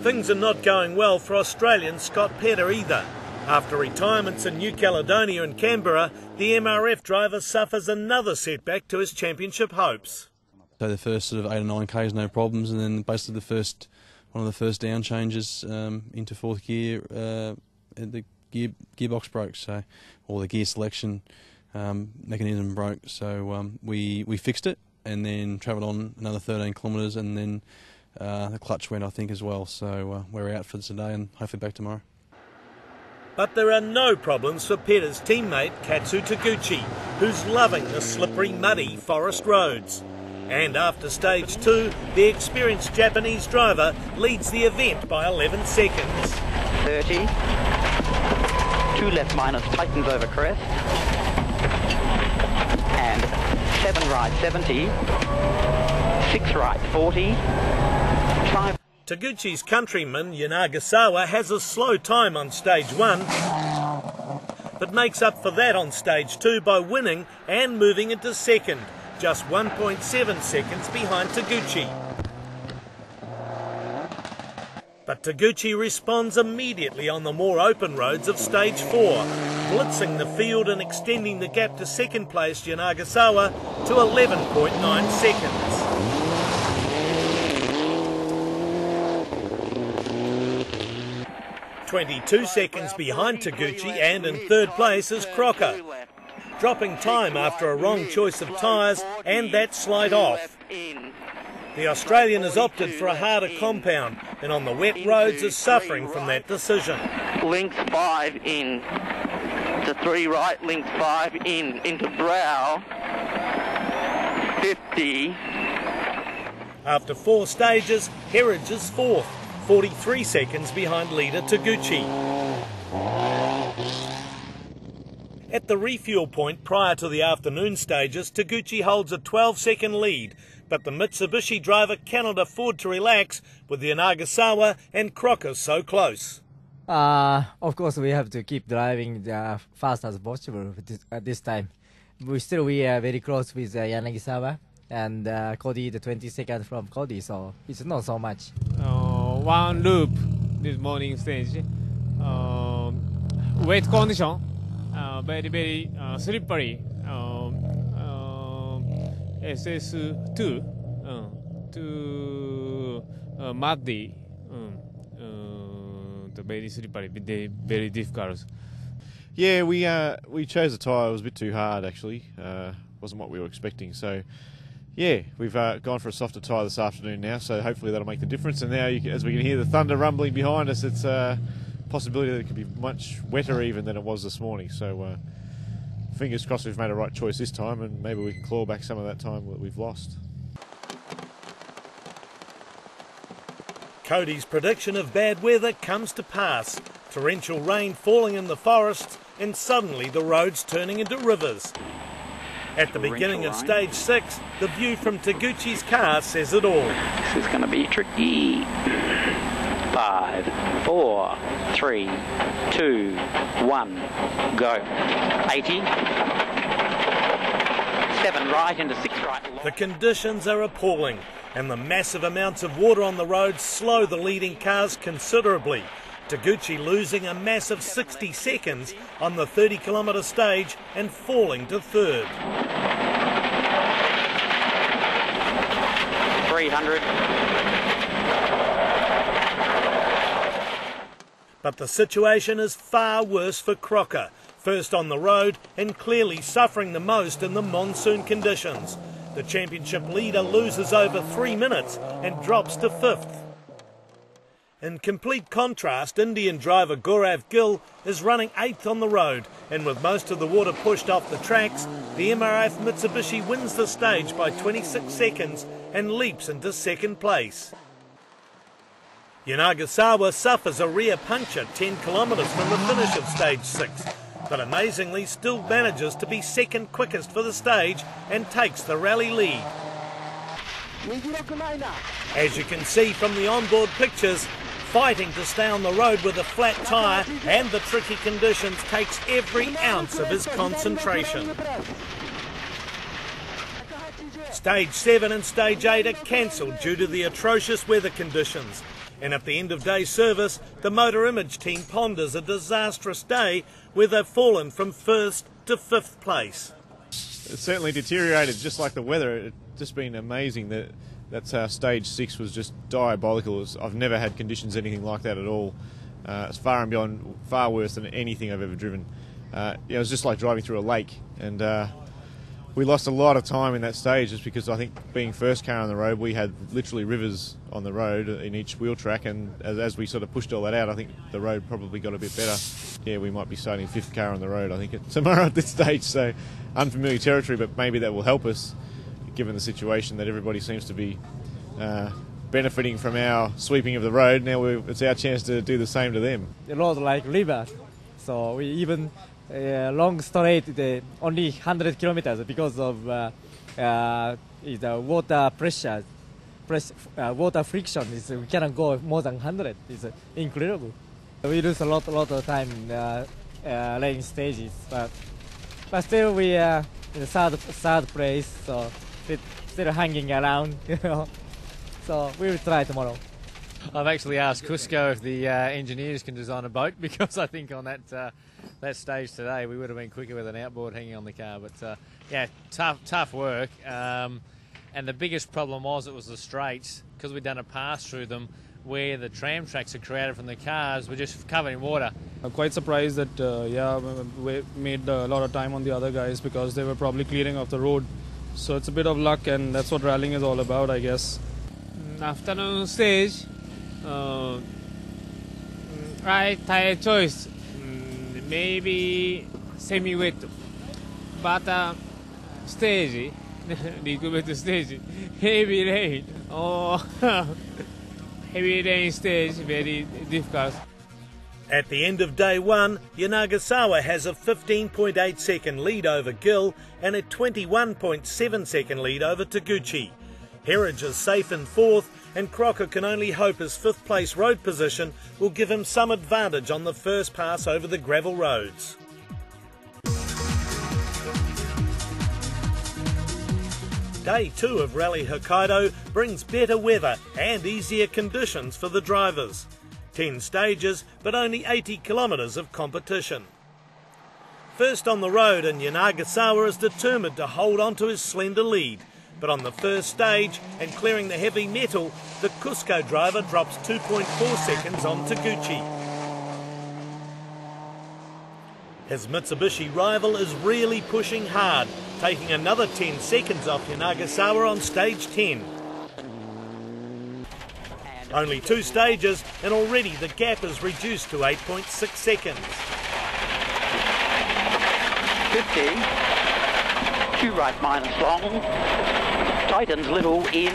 Things are not going well for Australian Scott Petter either. After retirements in New Caledonia and Canberra, the MRF driver suffers another setback to his championship hopes. So the first sort of 8 or 9 Ks, no problems, and then basically one of the first down changes into fourth gear, the gearbox broke, so or the gear selection mechanism broke. So we fixed it and then travelled on another 13 kilometres, and then the clutch went, I think, as well. So we're out for today and hopefully back tomorrow. But there are no problems for Petter's teammate Katsu Taguchi, who's loving the slippery, muddy forest roads. And after stage 2, the experienced Japanese driver leads the event by 11 seconds. 30, 2 left minus, tightens over crest, and 7 right 70, 6 right 40, 5. Taguchi's countryman Yanagasawa has a slow time on stage 1, but makes up for that on stage 2 by winning and moving into second, just 1.7 seconds behind Taguchi. But Taguchi responds immediately on the more open roads of stage 4, blitzing the field and extending the gap to second place Yanagasawa to 11.9 seconds. "22 seconds behind Taguchi and in third place is Crocker, dropping time after a wrong choice of tyres and that slight off. The Australian has opted for a harder compound and on the wet roads is suffering from that decision. Links 5 in to 3 right, links 5 in into brow, 50. After 4 stages, Herridge is fourth, 43 seconds behind leader Taguchi. At the refuel point prior to the afternoon stages, Taguchi holds a 12-second lead, but the Mitsubishi driver cannot afford to relax with Yanagasawa and Crocker so close. Of course, we have to keep driving fast as possible at this time. We are very close with Yanagasawa and Cody, the 20 seconds from Cody, so it's not so much. One loop this morning stage. Wet condition. Very slippery. SS2 too muddy. Very slippery, very difficult. Yeah, we chose a tyre. It was a bit too hard actually. Wasn't what we were expecting. So yeah, we've gone for a softer tyre this afternoon now. So hopefully that'll make the difference. And now, as we can hear the thunder rumbling behind us, it's possibility that it could be much wetter even than it was this morning. So fingers crossed we've made a right choice this time, and maybe we can claw back some of that time that we've lost. Cody's prediction of bad weather comes to pass. Torrential rain falling in the forests and suddenly the roads turning into rivers. At the beginning of stage 6, the view from Taguchi's car says it all. This is going to be tricky. 5, 4, 3, 2, 1, go. 80. 7 right into 6 right. The conditions are appalling, and the massive amounts of water on the road slow the leading cars considerably. Taguchi losing a massive 60 seconds on the 30-kilometre stage and falling to third. 300. But the situation is far worse for Crocker, first on the road and clearly suffering the most in the monsoon conditions. The championship leader loses over 3 minutes and drops to 5th. In complete contrast, Indian driver Gaurav Gill is running 8th on the road, and with most of the water pushed off the tracks, the MRF Mitsubishi wins the stage by 26 seconds and leaps into second place. Yanagasawa suffers a rear puncture 10 kilometres from the finish of stage 6, but amazingly still manages to be second quickest for the stage and takes the rally lead. As you can see from the onboard pictures, fighting to stay on the road with a flat tyre and the tricky conditions takes every ounce of his concentration. Stage 7 and Stage 8 are cancelled due to the atrocious weather conditions. And at the end of day service, the Motor Image team ponders a disastrous day where they've fallen from 1st to 5th place. It certainly deteriorated, just like the weather. It's just been amazing. That's how stage 6 was just diabolical. I've never had conditions anything like that at all. It's far and beyond, far worse than anything I've ever driven. It was just like driving through a lake, and we lost a lot of time in that stage just because I think being first car on the road, we had literally rivers on the road in each wheel track, and as we sort of pushed all that out, I think the road probably got a bit better. Yeah, we might be starting 5th car on the road, I think, tomorrow at this stage, so unfamiliar territory, but maybe that will help us given the situation that everybody seems to be benefiting from our sweeping of the road. Now it's our chance to do the same to them. The road like river, so we even long straight only 100 kilometers because of the water pressure, water friction. We cannot go more than 100. It's incredible. We lose a lot of time in lane stages, but still we are in the third place, so still hanging around, you know. So we will try tomorrow. I've actually asked Cusco if the engineers can design a boat, because I think on that stage today we would have been quicker with an outboard hanging on the car. But yeah, tough work. And the biggest problem was it was the straights, because we'd done a pass through them where the tram tracks are created from the cars were just covered in water. I'm quite surprised that we made a lot of time on the other guys because they were probably clearing off the road. So it's a bit of luck, and that's what rallying is all about, I guess. Afternoon stage, right tire choice, maybe semi-wet, but stage, little bit stage, heavy rain, heavy rain stage, very difficult. At the end of day 1, Yanagasawa has a 15.8 second lead over Gill and a 21.7 second lead over Taguchi. Herridge is safe in 4th, and Crocker can only hope his 5th place road position will give him some advantage on the first pass over the gravel roads. Day 2 of Rally Hokkaido brings better weather and easier conditions for the drivers. 10 stages, but only 80 kilometres of competition. First on the road, and Yanagasawa is determined to hold on to his slender lead. But on the first stage, and clearing the heavy metal, the Cusco driver drops 2.4 seconds on Taguchi. His Mitsubishi rival is really pushing hard, taking another 10 seconds off Yanagasawa on stage 10. Only 2 stages, and already the gap is reduced to 8.6 seconds. 50, 2 right minus long, tightens little in,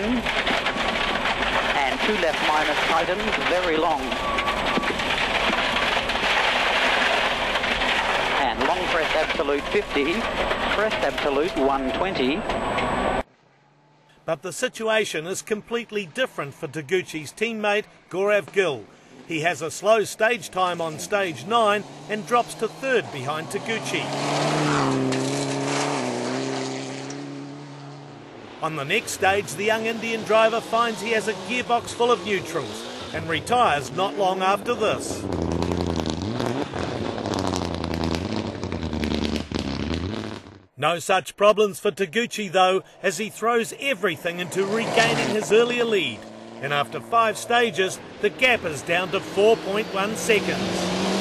and 2 left minus tightens very long. And long press absolute 50, press absolute 120. But the situation is completely different for Taguchi's teammate Gaurav Gill. He has a slow stage time on stage 9 and drops to 3rd behind Taguchi. On the next stage, the young Indian driver finds he has a gearbox full of neutrals and retires not long after this. No such problems for Taguchi though, as he throws everything into regaining his earlier lead. And after 5 stages, the gap is down to 4.1 seconds.